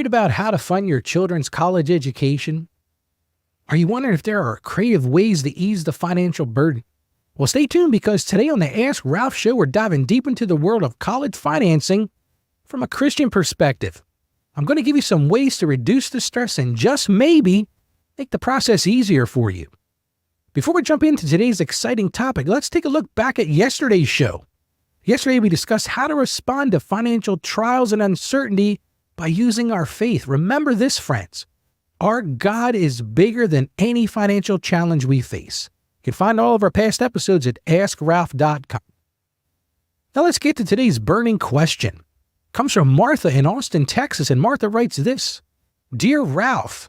worried about how to fund your children's college education? Are you wondering if there are creative ways to ease the financial burden? Well, stay tuned because today on the Ask Ralph Show, we're diving deep into the world of college financing from a Christian perspective. I'm going to give you some ways to reduce the stress and just maybe make the process easier for you. Before we jump into today's exciting topic, let's take a look back at yesterday's show. Yesterday, we discussed how to respond to financial trials and uncertainty by using our faith. Remember this, friends. Our God is bigger than any financial challenge we face. You can find all of our past episodes at AskRalph.com. Now let's get to today's burning question. It comes from Martha in Austin, Texas, and Martha writes this. Dear Ralph,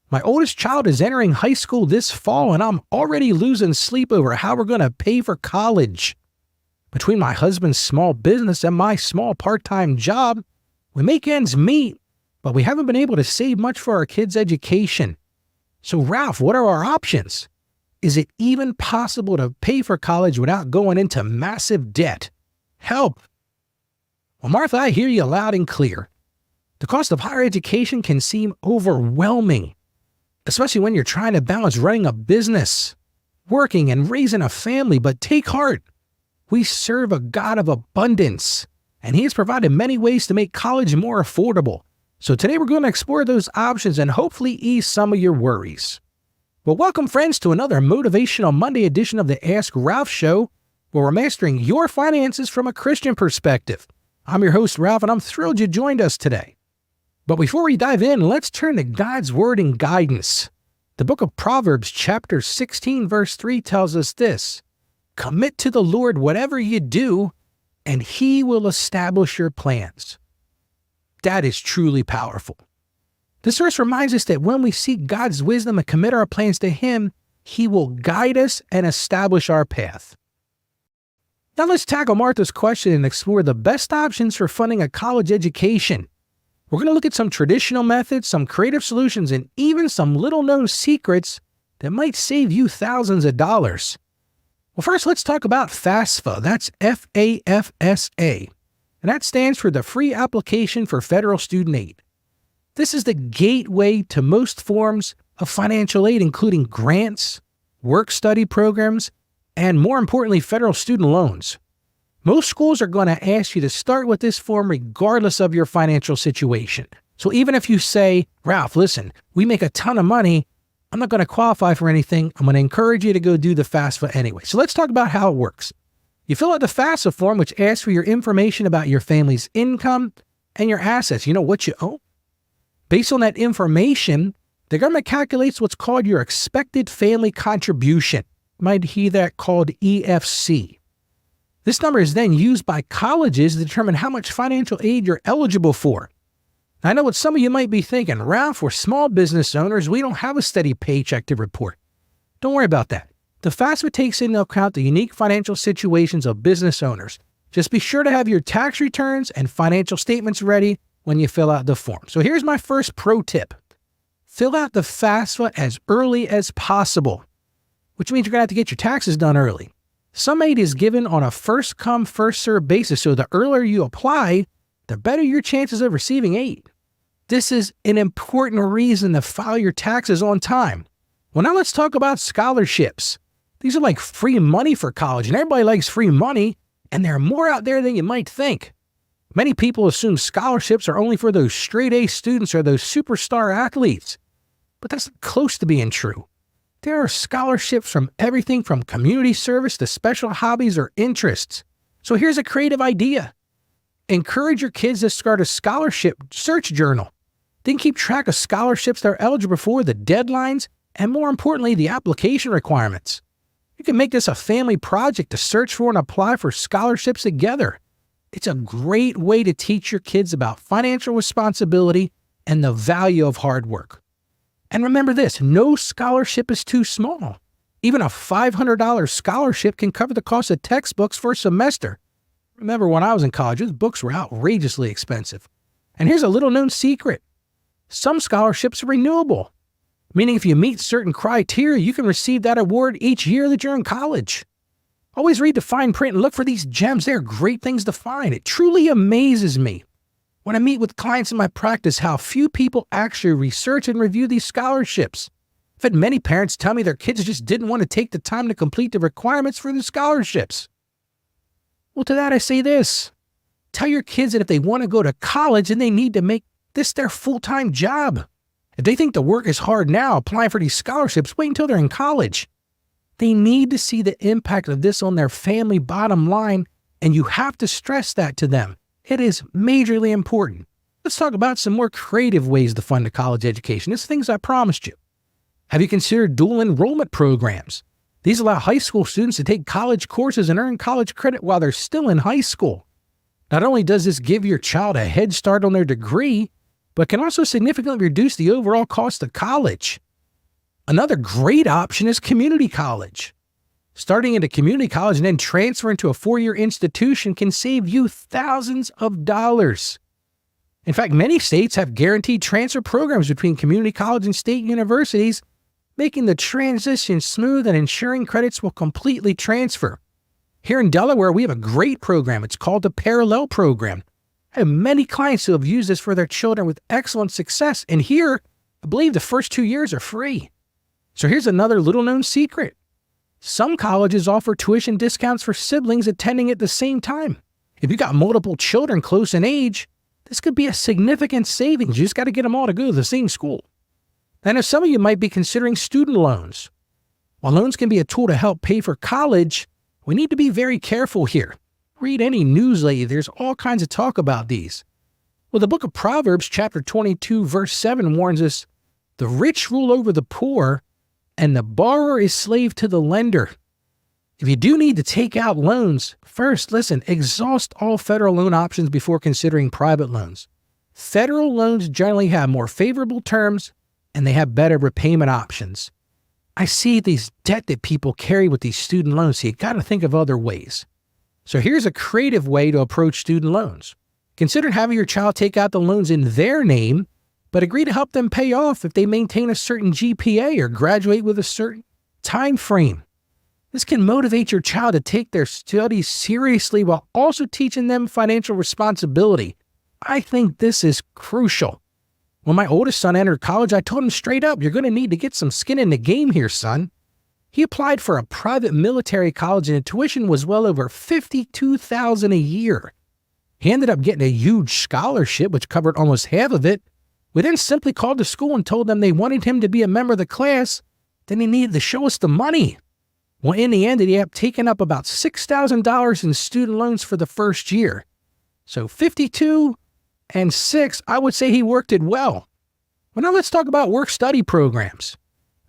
my oldest child is entering high school this fall, and I'm already losing sleep over how we're going to pay for college. Between my husband's small business and my small part-time job, we make ends meet, but we haven't been able to save much for our kids' education. So Ralph, what are our options? Is it even possible to pay for college without going into massive debt? Help! Well, Martha, I hear you loud and clear. The cost of higher education can seem overwhelming, especially when you're trying to balance running a business, working, and raising a family. But take heart. We serve a God of abundance, and He has provided many ways to make college more affordable. So today we're going to explore those options and hopefully ease some of your worries. Well, welcome, friends, to another Motivational Monday edition of the Ask Ralph Show, where we're mastering your finances from a Christian perspective. I'm your host, Ralph, and I'm thrilled you joined us today. But before we dive in, let's turn to God's Word and guidance. The book of Proverbs, chapter 16, verse 3 tells us this, Commit to the Lord whatever you do, and He will establish your plans. That is truly powerful. This verse reminds us that when we seek God's wisdom and commit our plans to Him, He will guide us and establish our path. Now let's tackle Martha's question and explore the best options for funding a college education. We're going to look at some traditional methods, some creative solutions, and even some little-known secrets that might save you thousands of dollars. Well, first, let's talk about FAFSA. That's F-A-F-S-A. And that stands for the Free Application for Federal Student Aid. This is the gateway to most forms of financial aid, including grants, work-study programs, and more importantly, federal student loans. Most schools are going to ask you to start with this form regardless of your financial situation. So even if you say, Ralph, listen, we make a ton of money, I'm not going to qualify for anything, I'm going to encourage you to go do the FAFSA anyway. So let's talk about how it works. You fill out the FAFSA form, which asks for your information about your family's income and your assets. You know what you owe? Based on that information, the government calculates what's called your expected family contribution. You might hear that called EFC. This number is then used by colleges to determine how much financial aid you're eligible for. Now, I know what some of you might be thinking, Ralph, we're small business owners, we don't have a steady paycheck to report. Don't worry about that. The FAFSA takes into account the unique financial situations of business owners. Just be sure to have your tax returns and financial statements ready when you fill out the form. So here's my first pro tip. Fill out the FAFSA as early as possible, which means you're going to have to get your taxes done early. Some aid is given on a first-come, first-served basis, so the earlier you apply, the better your chances of receiving aid. This is an important reason to file your taxes on time. Well, now let's talk about scholarships. These are like free money for college, and everybody likes free money, and there are more out there than you might think. Many people assume scholarships are only for those straight-A students or those superstar athletes, but that's close to being true. There are scholarships from everything from community service to special hobbies or interests. So here's a creative idea. Encourage your kids to start a scholarship search journal. Then keep track of scholarships they're eligible for, the deadlines, and more importantly, the application requirements. You can make this a family project to search for and apply for scholarships together. It's a great way to teach your kids about financial responsibility and the value of hard work. And remember this, no scholarship is too small. Even a $500 scholarship can cover the cost of textbooks for a semester. Remember when I was in college, those books were outrageously expensive. And here's a little known secret. Some scholarships are renewable, meaning if you meet certain criteria, you can receive that award each year that you're in college. Always read the fine print and look for these gems. They're great things to find. It truly amazes me when I meet with clients in my practice how few people actually research and review these scholarships. I've had many parents tell me their kids just didn't want to take the time to complete the requirements for the scholarships. Well, to that I say this. Tell your kids that if they want to go to college, then they need to make this their full-time job. If they think the work is hard now applying for these scholarships, wait until they're in college. They need to see the impact of this on their family bottom line, and you have to stress that to them. It is majorly important. Let's talk about some more creative ways to fund a college education. It's things I promised you. Have you considered dual enrollment programs? These allow high school students to take college courses and earn college credit while they're still in high school. Not only does this give your child a head start on their degree, but can also significantly reduce the overall cost of college. Another great option is community college. Starting at a community college and then transferring to a 4-year institution can save you thousands of dollars. In fact, many states have guaranteed transfer programs between community college and state universities, making the transition smooth and ensuring credits will completely transfer. Here in Delaware, we have a great program. It's called the Parallel Program. I have many clients who have used this for their children with excellent success, and here, I believe the first 2 years are free. So here's another little-known secret. Some colleges offer tuition discounts for siblings attending at the same time. If you got multiple children close in age, this could be a significant savings. You just got to get them all to go to the same school. I know some of you might be considering student loans. While loans can be a tool to help pay for college, we need to be very careful here. Read any news lately, there's all kinds of talk about these. Well, the book of Proverbs, chapter 22, verse 7 warns us, "The rich rule over the poor, and the borrower is slave to the lender." If you do need to take out loans, first, listen, exhaust all federal loan options before considering private loans. Federal loans generally have more favorable terms, and they have better repayment options. I see these debt that people carry with these student loans, so you got to think of other ways. So here's a creative way to approach student loans. Consider having your child take out the loans in their name, but agree to help them pay off if they maintain a certain GPA or graduate with a certain time frame. This can motivate your child to take their studies seriously while also teaching them financial responsibility. I think this is crucial. When my oldest son entered college, I told him straight up, "You're going to need to get some skin in the game here, son." He applied for a private military college and the tuition was well over $52,000 a year. He ended up getting a huge scholarship, which covered almost half of it. We then simply called the school and told them they wanted him to be a member of the class, then he needed to show us the money. Well, in the end, he ended up taking up about $6,000 in student loans for the first year. So 52 and 6, I would say he worked it well. Well, now let's talk about work-study programs.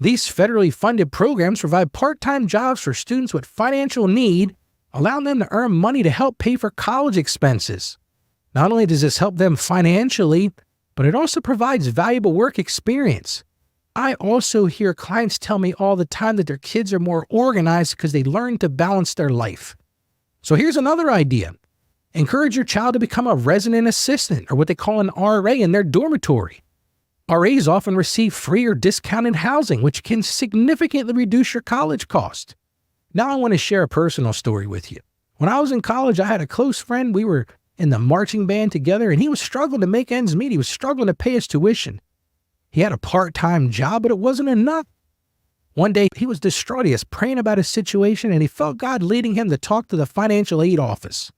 These federally funded programs provide part-time jobs for students with financial need, allowing them to earn money to help pay for college expenses. Not only does this help them financially, but it also provides valuable work experience. I also hear clients tell me all the time that their kids are more organized because they learn to balance their life. So here's another idea. Encourage your child to become a resident assistant, or what they call an RA, in their dormitory. RAs often receive free or discounted housing, which can significantly reduce your college cost. Now I want to share a personal story with you. When I was in college, I had a close friend. We were in the marching band together, and he was struggling to make ends meet. He was struggling to pay his tuition. He had a part-time job, but it wasn't enough. One day, he was distraught. He was praying about his situation, and he felt God leading him to talk to the financial aid office.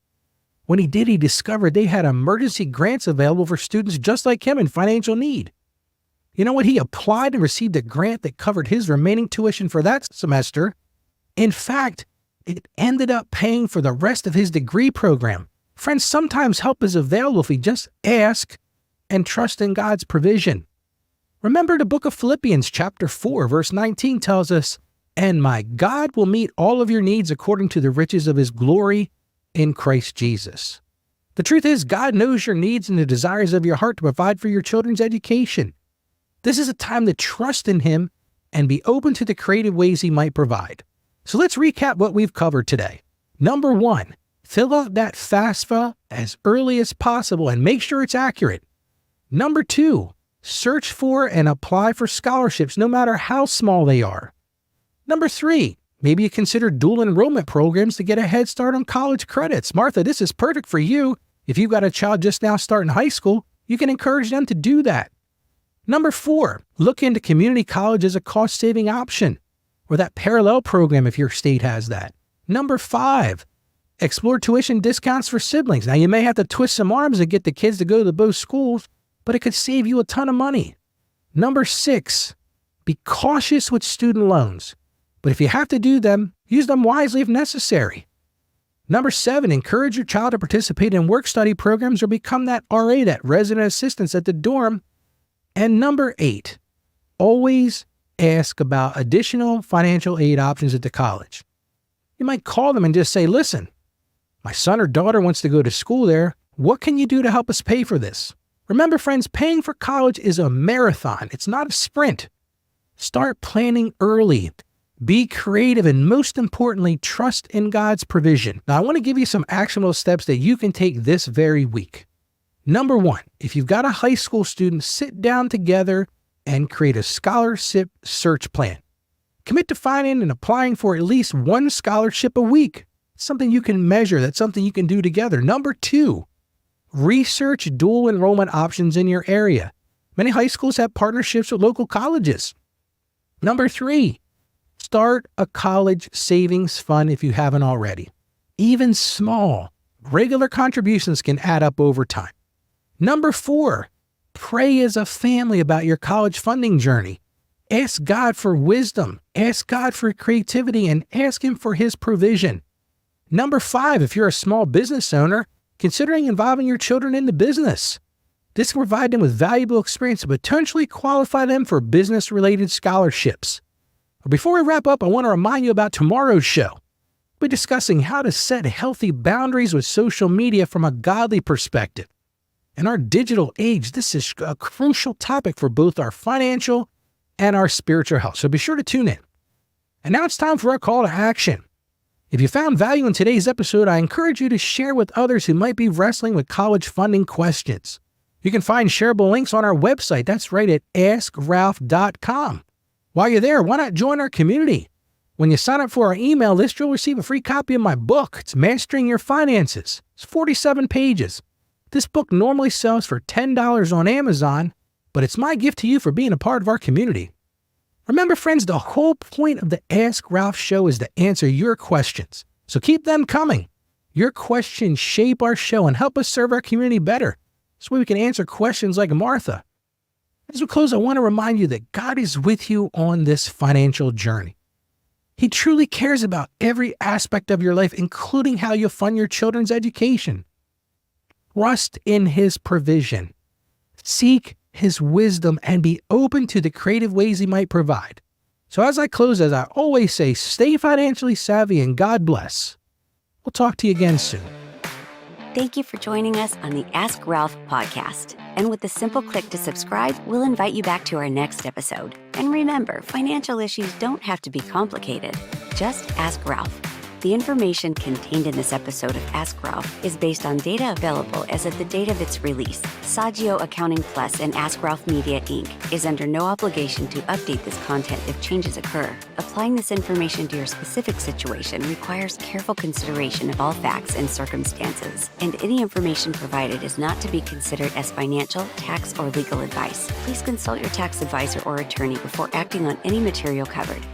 When he did, he discovered they had emergency grants available for students just like him in financial need. You know what? He applied and received a grant that covered his remaining tuition for that semester. In fact, it ended up paying for the rest of his degree program. Friends, sometimes help is available if we just ask and trust in God's provision. Remember the book of Philippians chapter 4, verse 19 tells us, "And my God will meet all of your needs according to the riches of his glory in Christ Jesus." The truth is, God knows your needs and the desires of your heart to provide for your children's education. This is a time to trust in him and be open to the creative ways he might provide. So let's recap what we've covered today. Number 1, fill out that FAFSA as early as possible and make sure it's accurate. Number 2, search for and apply for scholarships no matter how small they are. Number 3, maybe you consider dual enrollment programs to get a head start on college credits. Martha, this is perfect for you. If you've got a child just now starting high school, you can encourage them to do that. Number 4, look into community college as a cost-saving option, or that parallel program if your state has that. Number 5, explore tuition discounts for siblings. Now, you may have to twist some arms to get the kids to go to both schools, but it could save you a ton of money. Number 6, be cautious with student loans, but if you have to do them, use them wisely if necessary. Number 7, encourage your child to participate in work-study programs or become that RA, that resident assistance at the dorm. And number 8, always ask about additional financial aid options at the college. You might call them and just say, listen, my son or daughter wants to go to school there. What can you do to help us pay for this? Remember, friends, paying for college is a marathon. It's not a sprint. Start planning early. Be creative, and most importantly, trust in God's provision. Now, I want to give you some actionable steps that you can take this very week. Number 1, if you've got a high school student, sit down together and create a scholarship search plan. Commit to finding and applying for at least one scholarship a week. It's something you can measure. That's something you can do together. Number 2, research dual enrollment options in your area. Many high schools have partnerships with local colleges. Number 3, start a college savings fund if you haven't already. Even small, regular contributions can add up over time. Number 4, pray as a family about your college funding journey. Ask God for wisdom, ask God for creativity, and ask Him for His provision. Number 5, if you're a small business owner, considering involving your children in the business. This will provide them with valuable experience to potentially qualify them for business-related scholarships. Before we wrap up, I want to remind you about tomorrow's show. We're discussing how to set healthy boundaries with social media from a godly perspective. In our digital age, this is a crucial topic for both our financial and our spiritual health, so be sure to tune in. And now it's time for our call to action. If you found value in today's episode, I encourage you to share with others who might be wrestling with college funding questions. You can find shareable links on our website. That's right, at askralph.com. While you're there, why not join our community? When you sign up for our email list, you'll receive a free copy of my book. It's Mastering Your Finances. It's 47 pages. This book normally sells for $10 on Amazon, but it's my gift to you for being a part of our community. Remember, friends, the whole point of the Ask Ralph show is to answer your questions. So keep them coming. Your questions shape our show and help us serve our community better, so we can answer questions like Martha. As we close, I want to remind you that God is with you on this financial journey. He truly cares about every aspect of your life, including how you fund your children's education. Trust in His provision. Seek His wisdom and be open to the creative ways He might provide. So as I close, as I always say, stay financially savvy and God bless. We'll talk to you again soon. Thank you for joining us on the Ask Ralph podcast. And with a simple click to subscribe, we'll invite you back to our next episode. And remember, financial issues don't have to be complicated. Just ask Ralph. The information contained in this episode of Ask Ralph is based on data available as of the date of its release. Saggio Accounting Plus and Ask Ralph Media, Inc. is under no obligation to update this content if changes occur. Applying this information to your specific situation requires careful consideration of all facts and circumstances, and any information provided is not to be considered as financial, tax, or legal advice. Please consult your tax advisor or attorney before acting on any material covered.